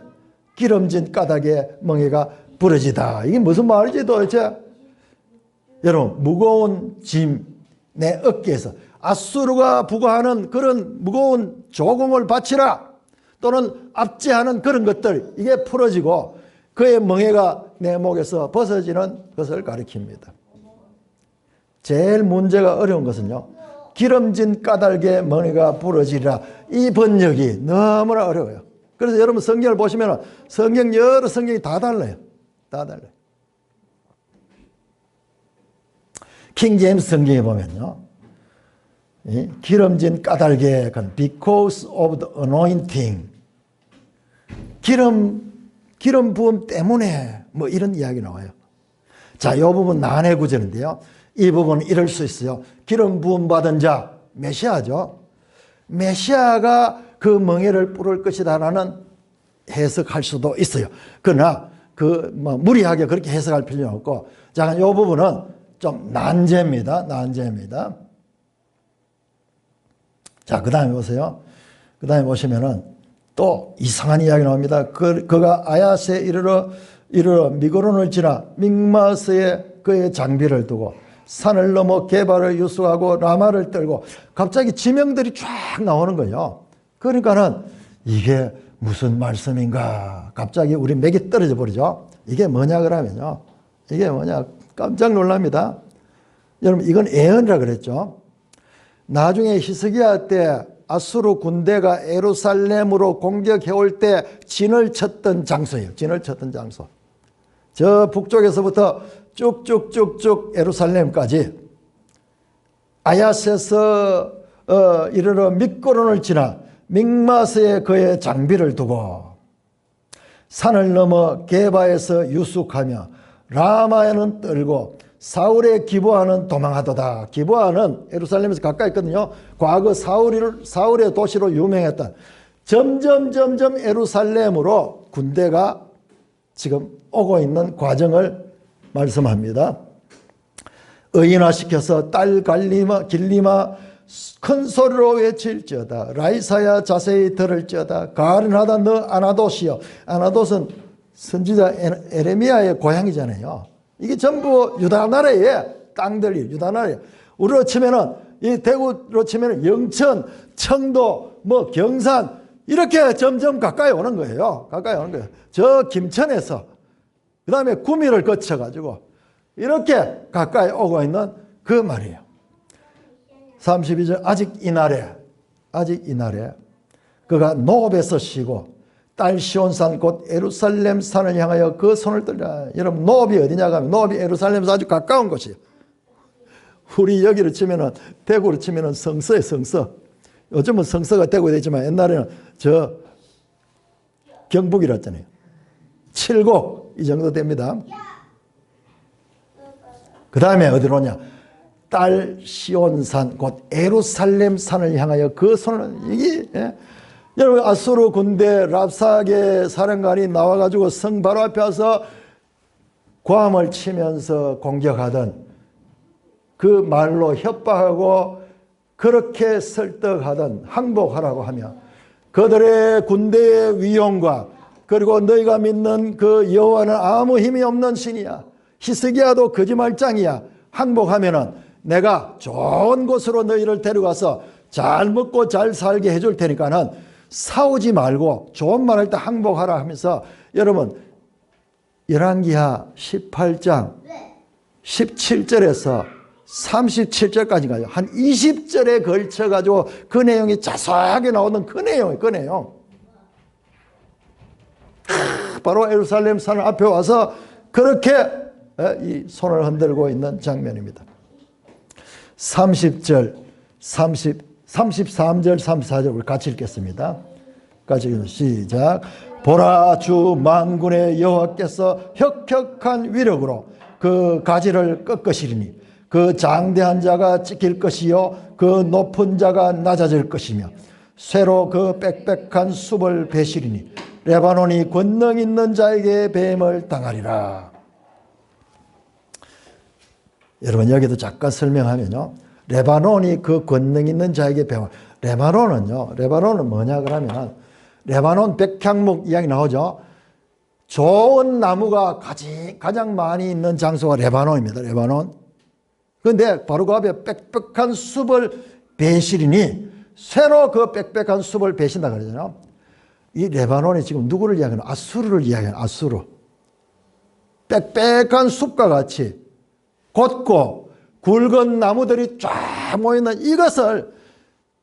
S1: 기름진 까닭에 멍에가 부러지다. 이게 무슨 말이지 도대체? 여러분, 무거운 짐 내 어깨에서, 아수르가 부과하는 그런 무거운 조공을 바치라 또는 압제하는 그런 것들, 이게 풀어지고 그의 멍에가 내 목에서 벗어지는 것을 가리킵니다. 제일 문제가 어려운 것은요, 기름진 까닭에 멍에가 부러지리라, 이 번역이 너무나 어려워요. 그래서 여러분 성경을 보시면 여러 성경이 다 달라요. 다 달라요. 킹 제임스 성경에 보면요, 기름진 까닭에 because of the anointing, 기름 부음 때문에 뭐 이런 이야기 나와요. 자, 이 부분 난해 구절인데요, 이 부분은 이럴 수 있어요. 기름 부음 받은 자, 메시아죠. 메시아가 그 멍에를 뿌릴 것이다라는 해석할 수도 있어요. 그러나 무리하게 그렇게 해석할 필요는 없고, 자, 이 부분은 좀 난제입니다. 자, 그 다음에 보세요. 그 다음에 보시면은 또 이상한 이야기 나옵니다. 그가 아야스에 이르러 미그론을 지나 믹마스에 그의 장비를 두고 산을 넘어 게바를 유수하고 라마를 떨고, 갑자기 지명들이 쫙 나오는 거예요. 그러니까는 이게 무슨 말씀인가, 갑자기 우리 맥이 떨어져 버리죠. 이게 뭐냐 그러면요, 이게 뭐냐, 깜짝 놀랍니다. 여러분, 이건 예언이라 그랬죠. 나중에 히스기야 때 아수르 군대가 예루살렘으로 공격해 올 때 진을 쳤던 장소예요. 진을 쳤던 장소. 저 북쪽에서부터 쭉쭉쭉쭉 예루살렘까지 아야스에서 이르러 밑거론을 지나 믹마스에 그의 장비를 두고 산을 넘어 게바에서 유숙하며 라마에는 떨고 사울의 기브아는 도망하도다. 기브아는 예루살렘에서 가까이 있거든요. 과거 사울의 도시로 유명했던, 점점 예루살렘으로 군대가 지금 오고 있는 과정을 말씀합니다. 의인화시켜서 딸 길리마 큰 소리로 외칠지어다. 라이사야 자세히 들을지어다. 가련하다 너 아나돗이여. 아나돗은 선지자 에레미야의 고향이잖아요. 이게 전부 유다 나라의 땅들이 유다 나라에. 우리로 치면은 이 대구로 치면은 영천, 청도, 뭐 경산 이렇게 점점 가까이 오는 거예요. 가까이 오는 거예요. 저 김천에서 그다음에 구미를 거쳐 가지고 이렇게 가까이 오고 있는 그 말이에요. 32절 아직 이날에 그가 노업에서 쉬고 딸 시온산 곧 예루살렘 산을 향하여 그 손을 들라. 여러분 노업이 어디냐 하면 노업이 예루살렘에서 아주 가까운 곳이에요. 우리 여기를 치면은 대구를 치면은 성서에 성서. 요즘은 성서가 대구에 되지만 옛날에는 저 경북이라 했잖아요. 칠곡 이 정도 됩니다. 그 다음에 어디로 오냐? 딸 시온산 곧 예루살렘 산을 향하여 그 손을 이게 여러분 아수르 군대 랍사게 사령관이 나와가지고 성 바로 앞에 와서 고함을 치면서 공격하던 그 말로 협박하고 그렇게 설득하던 항복하라고 하며 그들의 군대의 위용과 그리고 너희가 믿는 그 여호와는 아무 힘이 없는 신이야. 히스기야도 거짓말장이야. 항복하면은 내가 좋은 곳으로 너희를 데려가서 잘 먹고 잘 살게 해줄 테니까는 싸우지 말고 좋은 말 할 때 항복하라 하면서 여러분 열왕기하 18장 17절에서 37절까지 가요. 한 20절에 걸쳐 가지고 그 내용이 자세하게 나오는 그 내용이에요. 그 내용. 바로 예루살렘 산 앞에 와서 그렇게 이 손을 흔들고 있는 장면입니다. 30절, 33절, 34절 우리 같이 읽겠습니다. 같이 읽습니다. 시작. 보라 주 만군의 여호와께서 혁혁한 위력으로 그 가지를 꺾으시리니 그 장대한 자가 찢길 것이요 그 높은 자가 낮아질 것이며 쇠로 그 빽빽한 숲을 베시리니 레바논이 권능 있는 자에게 배임을 당하리라. 여러분 여기도 잠깐 설명하면요. 레바논이 그 권능 있는 자에게 배임을. 레바논은 뭐냐 그러면 레바논 백향목 이야기 나오죠. 좋은 나무가 가장 많이 있는 장소가 레바논입니다. 레바논. 그런데 바로 그 앞에 빽빽한 숲을 베시리니 쇠로 그 빽빽한 숲을 베신다 그러잖아요. 이 레바논이 지금 누구를 이야기하는? 아수르를 이야기하는 아수르. 빽빽한 숲과 같이 곧고 굵은 나무들이 쫙 모이는 이것을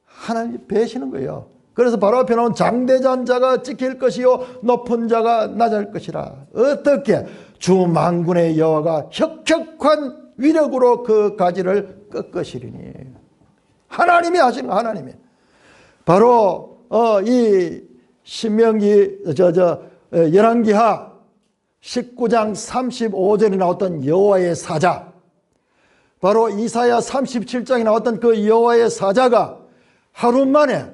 S1: 하나님이 베시는 거예요. 그래서 바로 앞에 나온 장대한 자가 찢길 것이요 높은 자가 낮을 것이라. 어떻게? 주 만군의 여호와가 혁혁한 위력으로 그 가지를 꺾으시리니. 하나님이 하시는 거 하나님이. 바로 이 신명기 열왕기하 19장 35절에 나왔던 여호와의 사자, 바로 이사야 37장에 나왔던 그 여호와의 사자가 하루 만에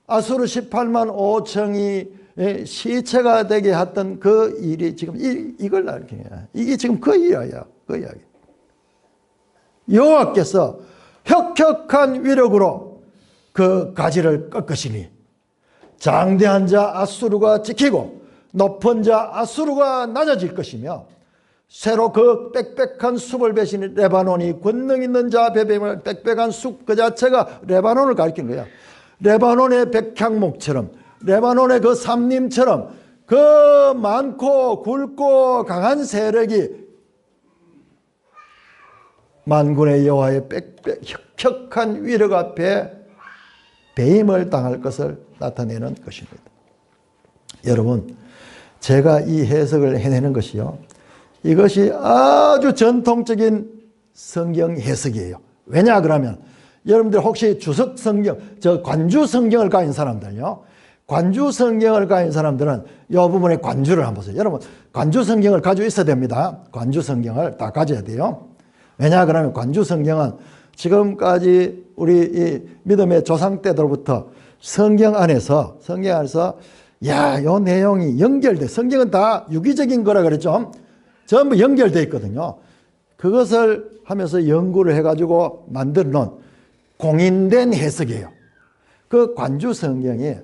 S1: 아수르 18만 5천이 시체가 되게 했던 그 일이 지금 이걸 알게. 이게 지금 그 이야기야. 그 이야기. 여호와께서 혁혁한 위력으로 그 가지를 꺾으시니 장대한 자 아수르가 지키고 높은 자 아수르가 낮아질 것이며 새로 그 빽빽한 숲을 베시니 레바논이 권능 있는 자 배배임을. 빽빽한 숲 그 자체가 레바논을 가리키는 거야. 레바논의 백향목처럼 레바논의 그 삼림처럼 그 많고 굵고 강한 세력이 만군의 여호와의 혁혁한 위력 앞에 배임을 당할 것을 나타내는 것입니다. 여러분 제가 이 해석을 해내는 것이요, 이것이 아주 전통적인 성경 해석이에요. 왜냐 그러면 여러분들 혹시 주석 성경, 관주 성경을 가진 사람들요, 관주 성경을 가진 사람들은 이 부분에 관주를 한번 보세요. 여러분 관주 성경을 가지고 있어야 됩니다. 관주 성경을 다 가져야 돼요. 왜냐 그러면 관주 성경은 지금까지 우리 이 믿음의 조상 때로부터 성경 안에서 요 내용이 연결돼. 성경은 다 유기적인 거라 그랬죠. 전부 연결돼 있거든요. 그것을 하면서 연구를 해가지고 만들어 놓은 공인된 해석이에요. 그 관주 성경이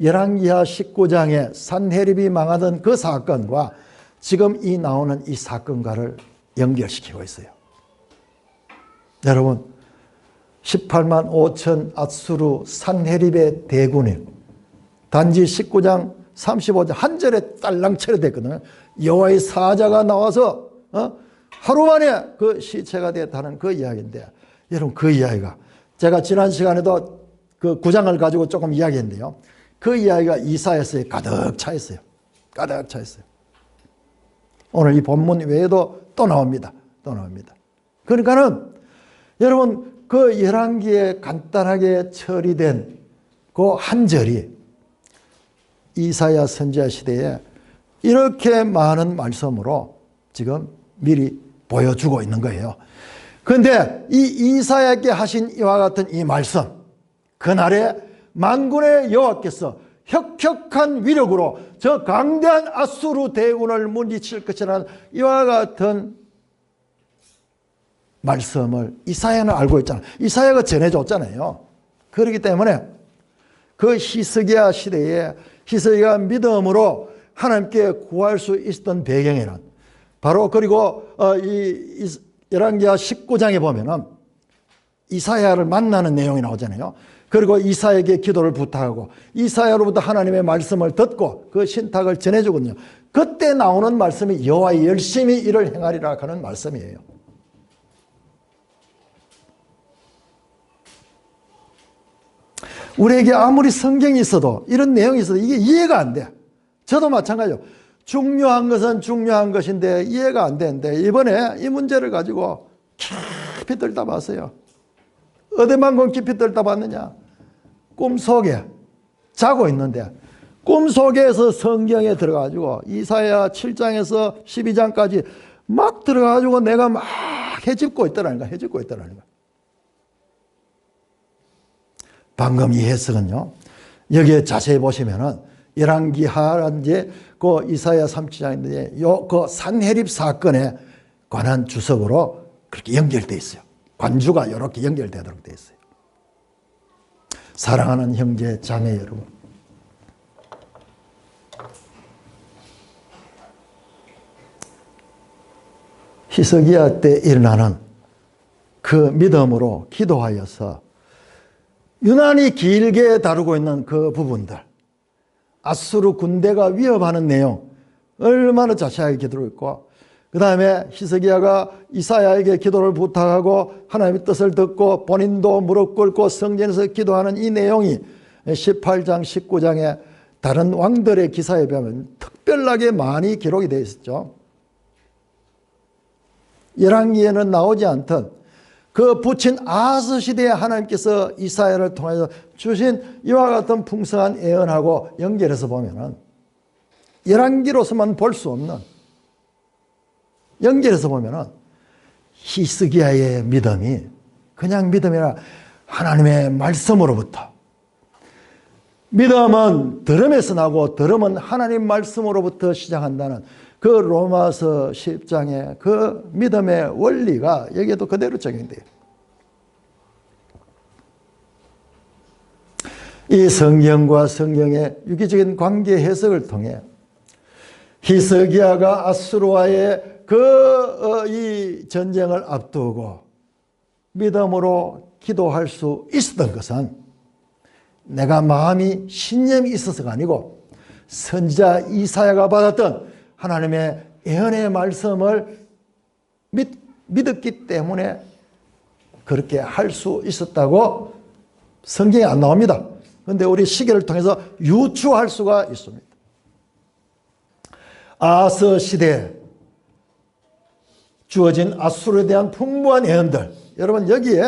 S1: 열왕기하 19장에 산헤립이 망하던 그 사건과 지금 이 나오는 이 사건과를 연결시키고 있어요. 여러분, 18만 5천 아수르 산헤립의 대군이 단지 19장 35절 한 절에 딸랑 처리됐거든요. 여호와의 사자가 나와서 하루 만에 그 시체가 되었다는 그 이야기인데, 여러분 그 이야기가 제가 지난 시간에도 그 9장을 가지고 조금 이야기했는데요. 그 이야기가 이사야서에 가득 차 있어요. 가득 차 있어요. 오늘 이 본문 외에도 또 나옵니다. 또 나옵니다. 그러니까는 여러분 그 열왕기에 간단하게 처리된 그 한 절이 이사야 선지자 시대에 이렇게 많은 말씀으로 지금 미리 보여주고 있는 거예요. 그런데 이 이사야에게 하신 이와 같은 이 말씀, 그날에 만군의 여호와께서 혁혁한 위력으로 저 강대한 아수르 대군을 물리칠 것이라는 이와 같은 말씀을 이사야는 알고 있잖아요. 이사야가 전해줬잖아요. 그렇기 때문에 그 히스기야 시대에 히스기야가 믿음으로 하나님께 구할 수 있었던 배경에는 바로, 그리고 이 열왕기하 19장에 보면은 이사야를 만나는 내용이 나오잖아요. 그리고 이사야에게 기도를 부탁하고 이사야로부터 하나님의 말씀을 듣고 그 신탁을 전해주거든요. 그때 나오는 말씀이 여호와의 열심히 이를 행하리라 하는 말씀이에요. 우리에게 아무리 성경이 있어도, 이런 내용이 있어도 이게 이해가 안 돼. 저도 마찬가지예요. 중요한 것은 중요한 것인데 이해가 안 되는데, 이번에 이 문제를 가지고 깊이 들다 봤어요. 어디만큼 깊이 들다 봤느냐? 꿈속에 자고 있는데 꿈속에서 성경에 들어가지고 이사야 7장에서 12장까지 막 들어가지고 내가 막 헤집고 있더라는 거야. 헤집고 있더라는 거야. 방금 이 해석은요, 여기에 자세히 보시면은 열왕기하란 이제 그 이사야 37장인데 그 산헤립 사건에 관한 주석으로 그렇게 연결되어 있어요. 관주가 이렇게 연결되도록 되어 있어요. 사랑하는 형제 자매 여러분, 히스기야 때 일어나는 그 믿음으로 기도하여서 유난히 길게 다루고 있는 그 부분들, 아수르 군대가 위협하는 내용 얼마나 자세하게 기도를 했고, 그 다음에 히스기야가 이사야에게 기도를 부탁하고 하나님의 뜻을 듣고 본인도 무릎 꿇고 성전에서 기도하는 이 내용이 18장 19장에 다른 왕들의 기사에 비하면 특별하게 많이 기록이 되어 있었죠. 열왕기에는 나오지 않던 그 부친 아하스 시대에 하나님께서 이사야를 통해서 주신 이와 같은 풍성한 예언하고 연결해서 보면은 열왕기로서만 볼 수 없는, 연결해서 보면은 히스기야의 믿음이 그냥 믿음이 아니라 하나님의 말씀으로부터, 믿음은 들음에서 나고 들음은 하나님 말씀으로부터 시작한다는 그 로마서 10장의 그 믿음의 원리가 여기에도 그대로 적용돼요. 이 성경과 성경의 유기적인 관계 해석을 통해 히스기야가 아수르와의 이 전쟁을 앞두고 믿음으로 기도할 수 있었던 것은 내가 마음이 신념이 있어서가 아니고 선지자 이사야가 받았던 하나님의 예언의 말씀을 믿었기 때문에 그렇게 할 수 있었다고 성경에 안 나옵니다. 그런데 우리 시계를 통해서 유추할 수가 있습니다. 아하스 시대에 주어진 아수르에 대한 풍부한 예언들, 여러분 여기에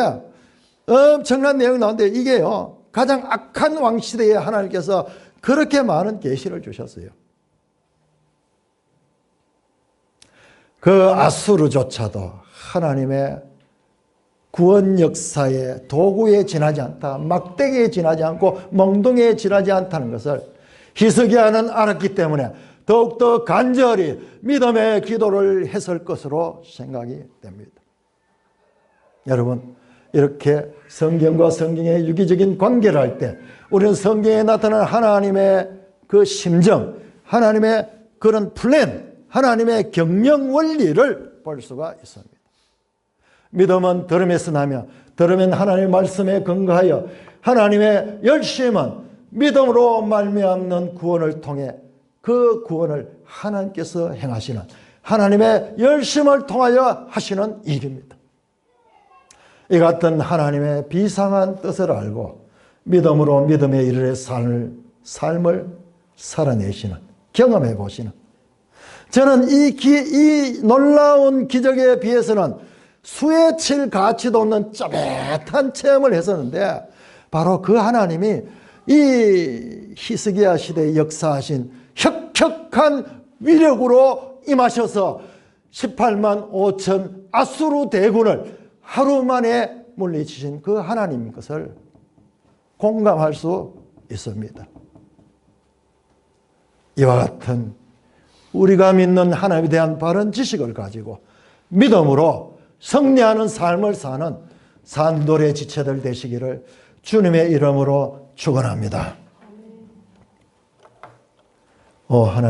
S1: 엄청난 내용이 나오는데 이게요, 가장 악한 왕 시대에 하나님께서 그렇게 많은 계시를 주셨어요. 그 아수르조차도 하나님의 구원 역사의 도구에 지나지 않다, 막대기에 지나지 않고 멍동에 지나지 않다는 것을 히스기야는 알았기 때문에 더욱더 간절히 믿음의 기도를 했을 것으로 생각이 됩니다. 여러분, 이렇게 성경과 성경의 유기적인 관계를 할 때 우리는 성경에 나타난 하나님의 그 심정, 하나님의 그런 플랜, 하나님의 경영 원리를 볼 수가 있습니다. 믿음은 들음에서 나며 들으면 하나님의 말씀에 근거하여 하나님의 열심은 믿음으로 말미암는 구원을 통해 그 구원을 하나님께서 행하시는 하나님의 열심을 통하여 하시는 일입니다. 이 같은 하나님의 비상한 뜻을 알고 믿음으로 믿음에 이르러 삶을 살아내시는, 경험해 보시는, 저는 이 놀라운 기적에 비해서는 수에 칠 가치도 없는 쪼매탄 체험을 했었는데 바로 그 하나님이 이 히스기야 시대에 역사하신 혁혁한 위력으로 임하셔서 18만 5천 아수르 대군을 하루 만에 물리치신 그 하나님 것을 공감할 수 있습니다. 이와 같은 우리가 믿는 하나님에 대한 바른 지식을 가지고 믿음으로 승리하는 삶을 사는 산돌의 지체들 되시기를 주님의 이름으로 축원합니다. 하나님.